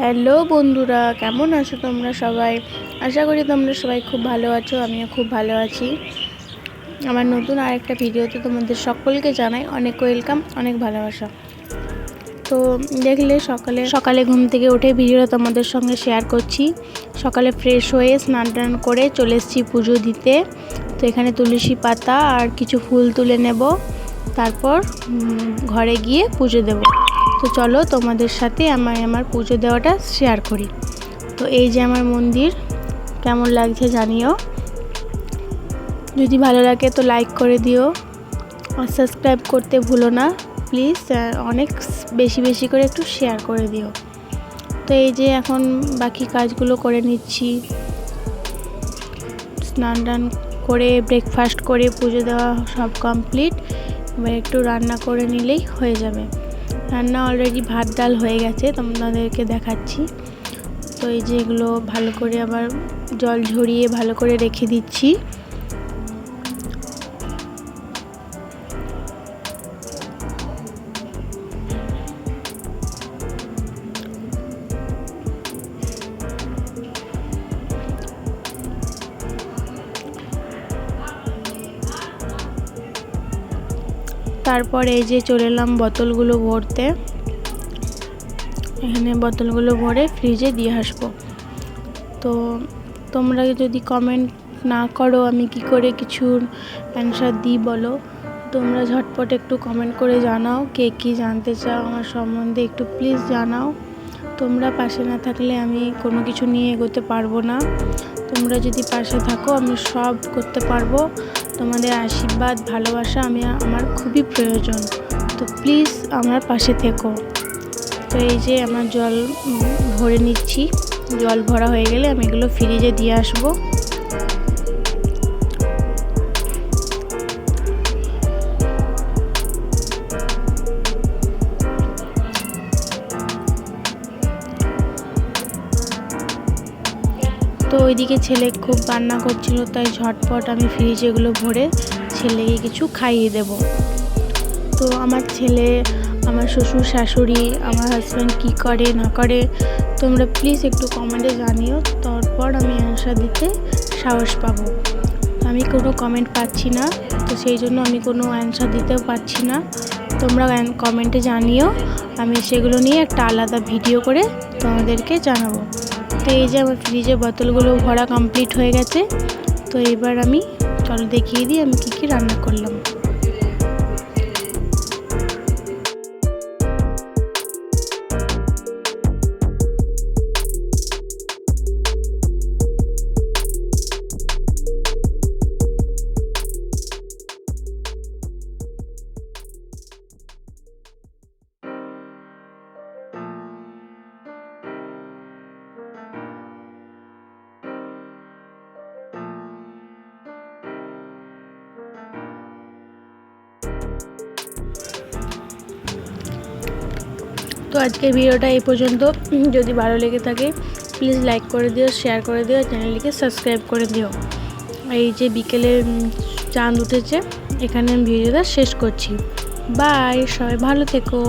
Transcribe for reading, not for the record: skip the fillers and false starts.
Hello বন্ধুরা, কেমন আছো তোমরা সবাই? আশা করি তোমরা সবাই খুব ভালো আছো। আমিও খুব ভালো আছি। আমার নতুন আরেকটা ভিডিওতে তোমাদের সকলকে জানাই অনেক ওয়েলকাম, অনেক ভালোবাসা। তো দেখলে সকালে সকালে ঘুম থেকে উঠে ভিডিওটা তোমাদের সঙ্গে শেয়ার করছি। সকালে ফ্রেশ হয়ে স্নান টান করে চলে এসেছি পুজো দিতে। তো এখানে তুলসী পাতা আর কিছু ফুল তুলে নেব, তারপর ঘরে গিয়ে পুজো দেব। তো চলো তোমাদের সাথে আমার পুজো দেওয়াটা শেয়ার করি। তো এই যে আমার মন্দির, কেমন লাগছে জানিও। যদি ভালো লাগে তো লাইক করে দিও আর সাবস্ক্রাইব করতে ভুলো না প্লিজ। অনেক বেশি বেশি করে একটু শেয়ার করে দিও। তো এই যে এখন বাকি কাজগুলো করে নিচ্ছি। স্নান টান করে ব্রেকফাস্ট করে পুজো দেওয়া সব কমপ্লিট। এবার একটু রান্না করে নিলেই হয়ে যাবে। রান্না অলরেডি ভাত ডাল হয়ে গেছে, তোমাদেরকে দেখাচ্ছি। তো এই যে এগুলো ভালো করে আবার জল ঝরিয়ে ভালো করে রেখে দিচ্ছি। তারপর এই যে চলে এলাম বোতলগুলো ভরতে। এখানে বোতলগুলো ভরে ফ্রিজে দিয়ে আসবো। তো তোমরা যদি কমেন্ট না করো আমি কি করে কিছুর অ্যান্সার দিই বলো। তোমরা ঝটপট একটু কমেন্ট করে জানাও কে কী জানতে চাও আমার সম্বন্ধে, একটু প্লিজ জানাও। তোমরা পাশে না থাকলে আমি কোনো কিছু নিয়ে এগোতে পারবো না। তোমরা যদি পাশে থাকো আমি সব করতে পারবো। তোমাদের আশীর্বাদ ভালোবাসা আমার খুবই প্রয়োজন। তো প্লিজ আমার পাশে থেকো। তো এই যে আমার জল ভরে নিচ্ছি। জল ভরা হয়ে গেলে আমি এগুলো ফ্রিজে দিয়ে আসবো। তো ওইদিকে ছেলে খুব কান্না করছিল, তাই ঝটপট আমি ফ্রিজে এগুলো ভরে ছেলেকে কিছু খাইয়ে দেব। তো আমার ছেলে, আমার শ্বশুর শাশুড়ি, আমার হাজব্যান্ড কী করে না করে তোমরা প্লিজ একটু কমেন্টে জানিও, তারপর আমি অ্যান্সার দিতে সাহস পাবো। আমি কোনো কমেন্ট পাচ্ছি না, তো সেই জন্য আমি কোনো অ্যান্সার দিতেও পারছি না। তোমরা কমেন্টে জানিও, আমি সেগুলো নিয়ে একটা আলাদা ভিডিও করে তোমাদেরকে জানাবো। তো এই যে আমার ফ্রিজে বোতলগুলো ভরা কমপ্লিট হয়ে গেছে। তো এবার আমি চলো দেখিয়ে দিই আমি কী রান্না করলাম। তো আজকের ভিডিওটা এই পর্যন্ত। যদি ভালো লেগে থাকে প্লিজ লাইক করে দিও, শেয়ার করে দিও, চ্যানেলটিকে সাবস্ক্রাইব করে দিও। এই যে বিকেলে চাঁদ উঠেছে, এখানে আমি ভিডিওটা শেষ করছি। বাই, সবাই ভালো থেকো।